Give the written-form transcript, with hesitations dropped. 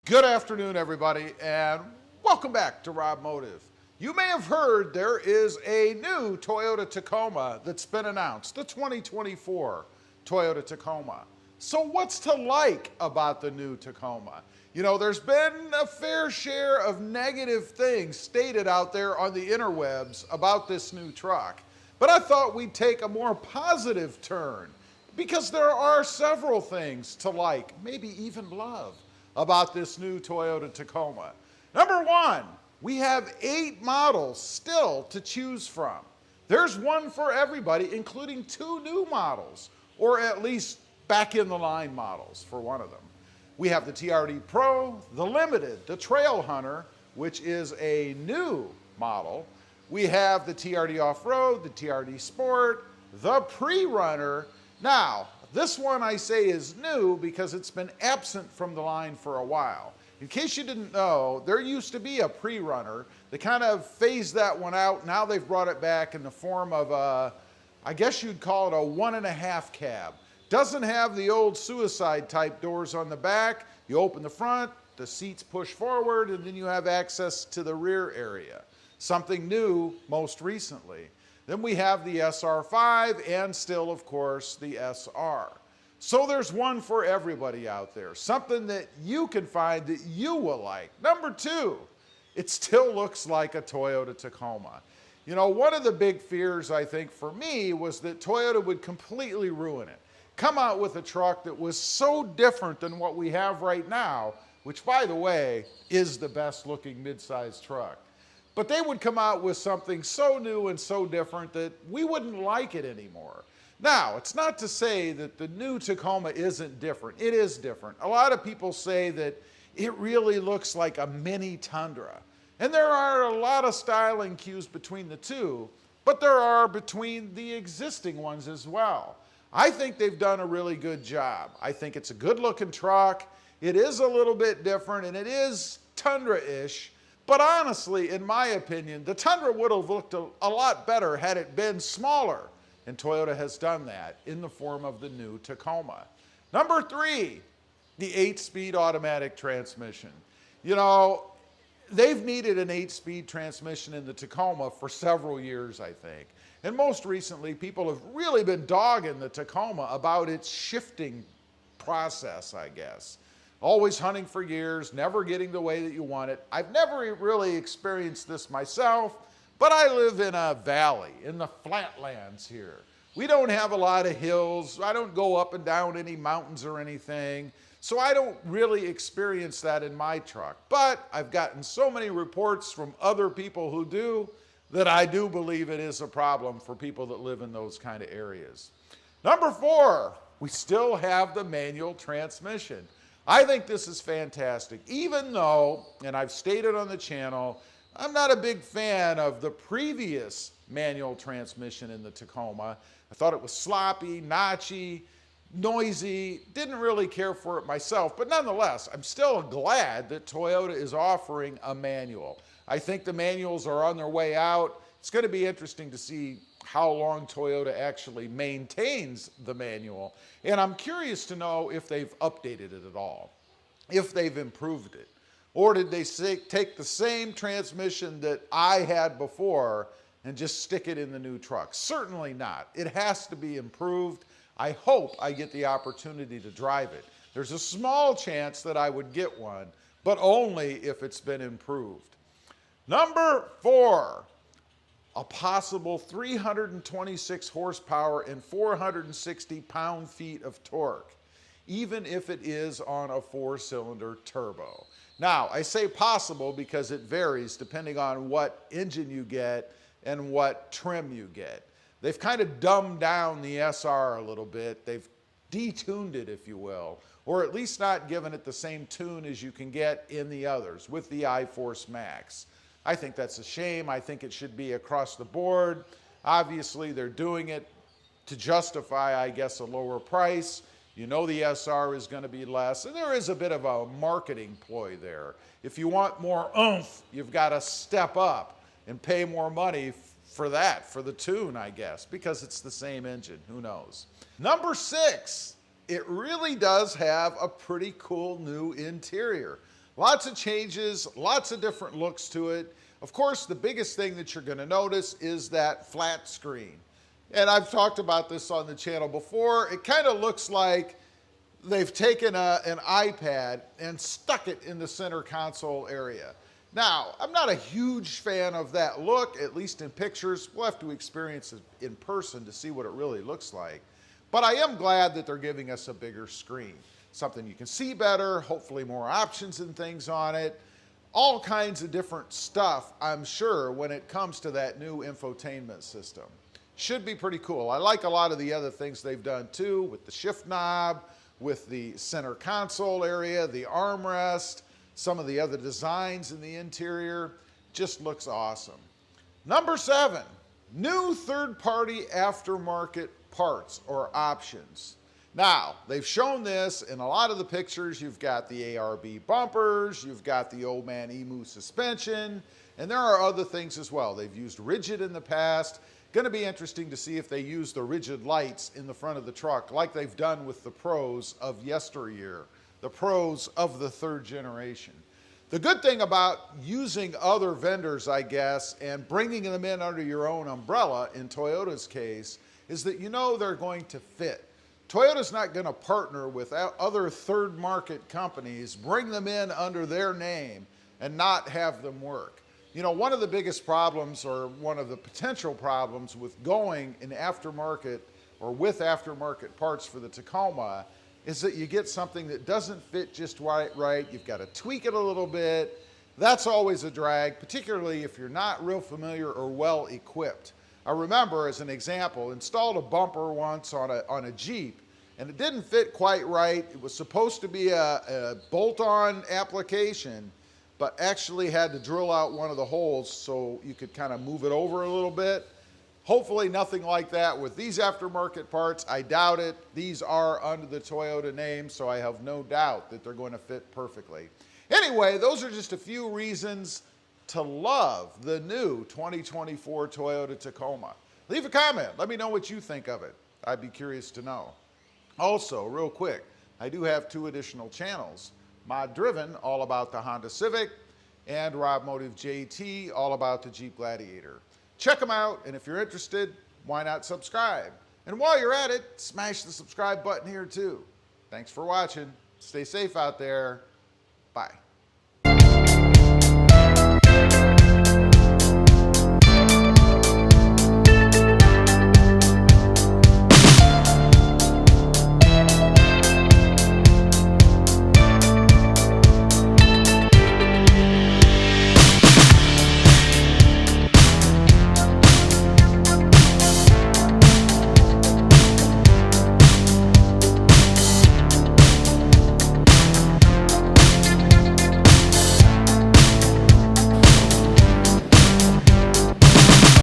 Good afternoon, everybody, and welcome back to RobMotive. You may have heard there is a new Toyota Tacoma that's been announced, the 2024 Toyota Tacoma. So what's to like about the new Tacoma? You know, there's been a fair share of negative things stated out there on the interwebs about this new truck, but I thought we'd take a more positive turn because there are several things to like, maybe even love, about this new Toyota Tacoma. Number one, we have 8 models still to choose from. There's one for everybody, including 2 new models, or at least back in the line models for one of them. We have the TRD Pro, the Limited, the Trail Hunter, which is a new model. We have the TRD Off-Road, the TRD Sport, the Pre-Runner. Now, this one I say is new because it's been absent from the line for a while. In case you didn't know, there used to be a Pre-Runner. They kind of phased that one out. Now they've brought it back in the form of a, I guess you'd call it a 1.5 cab. Doesn't have the old suicide type doors on the back. You open the front, the seats push forward, and then you have access to the rear area. Something new most recently. Then we have the SR5 and still, of course, the SR. So there's one for everybody out there, something that you can find that you will like. Number 2, it still looks like a Toyota Tacoma. You know, one of the big fears, I think, for me was that Toyota would completely ruin it. Come out with a truck that was so different than what we have right now, which, by the way, is the best looking midsize truck. But they would come out with something so new and so different that we wouldn't like it anymore. Now, it's not to say that the new Tacoma isn't different. It is different. A lot of people say that it really looks like a mini Tundra. And there are a lot of styling cues between the two, but there are between the existing ones as well. I think they've done a really good job. I think it's a good looking truck. It is a little bit different and it is Tundra-ish. But honestly, in my opinion, the Tundra would have looked a lot better had it been smaller. And Toyota has done that in the form of the new Tacoma. Number 3, the 8-speed automatic transmission. You know, they've needed an 8-speed transmission in the Tacoma for several years, I think. And most recently, people have really been dogging the Tacoma about its shifting process, I guess. Always hunting for years, never getting the way that you want it. I've never really experienced this myself, but I live in a valley, in the flatlands here. We don't have a lot of hills. I don't go up and down any mountains or anything, so I don't really experience that in my truck. But I've gotten so many reports from other people who do that I do believe it is a problem for people that live in those kind of areas. Number 4, we still have the manual transmission. I think this is fantastic, even though, and I've stated on the channel, I'm not a big fan of the previous manual transmission in the Tacoma. I thought it was sloppy, notchy, noisy, didn't really care for it myself, but nonetheless, I'm still glad that Toyota is offering a manual. I think the manuals are on their way out. It's going to be interesting to see how long Toyota actually maintains the manual. And I'm curious to know if they've updated it at all, if they've improved it. Or did they take the same transmission that I had before and just stick it in the new truck? Certainly not. It has to be improved. I hope I get the opportunity to drive it. There's a small chance that I would get one, but only if it's been improved. Number 4. A possible 326 horsepower and 460 pound-feet of torque, even if it is on a 4-cylinder turbo. Now, I say possible because it varies depending on what engine you get and what trim you get. They've kind of dumbed down the SR a little bit. They've detuned it, if you will, or at least not given it the same tune as you can get in the others with the iForce Max. I think that's a shame. I think it should be across the board. Obviously, they're doing it to justify, I guess, a lower price. You know the SR is going to be less, and there is a bit of a marketing ploy there. If you want more oomph, you've got to step up and pay more money for that, for the tune, I guess, because it's the same engine. Who knows? Number 6, it really does have a pretty cool new interior. Lots of changes, lots of different looks to it. Of course, the biggest thing that you're going to notice is that flat screen. And I've talked about this on the channel before. It kind of looks like they've taken an iPad and stuck it in the center console area. Now, I'm not a huge fan of that look, at least in pictures. We'll have to experience it in person to see what it really looks like. But I am glad that they're giving us a bigger screen. Something you can see better, hopefully more options and things on it. All kinds of different stuff, I'm sure, when it comes to that new infotainment system. Should be pretty cool. I like a lot of the other things they've done too, with the shift knob, with the center console area, the armrest, some of the other designs in the interior. Just looks awesome. Number 7, new third-party aftermarket parts or options. Now, they've shown this in a lot of the pictures. You've got the ARB bumpers, you've got the old man EMU suspension, and there are other things as well. They've used rigid in the past. Going to be interesting to see if they use the rigid lights in the front of the truck like they've done with the Pros of yesteryear, the Pros of the 3rd generation. The good thing about using other vendors, I guess, and bringing them in under your own umbrella, in Toyota's case, is that you know they're going to fit. Toyota's not going to partner with other third market companies, bring them in under their name, and not have them work. You know, one of the biggest problems, or one of the potential problems with going in aftermarket or with aftermarket parts for the Tacoma is that you get something that doesn't fit just right. You've got to tweak it a little bit. That's always a drag, particularly if you're not real familiar or well equipped. I remember, as an example, installed a bumper once on a Jeep, and it didn't fit quite right. It was supposed to be a bolt-on application, but actually had to drill out one of the holes so you could kind of move it over a little bit. Hopefully nothing like that with these aftermarket parts. I doubt it. These are under the Toyota name, so I have no doubt that they're going to fit perfectly. Anyway, those are just a few reasons to love the new 2024 Toyota Tacoma. Leave a comment. Let me know what you think of it. I'd be curious to know. Also, real quick, I do have 2 additional channels. Mod Driven, all about the Honda Civic, and RobMotive JT, all about the Jeep Gladiator. Check them out, and if you're interested, why not subscribe? And while you're at it, smash the subscribe button here too. Thanks for watching. Stay safe out there. Bye.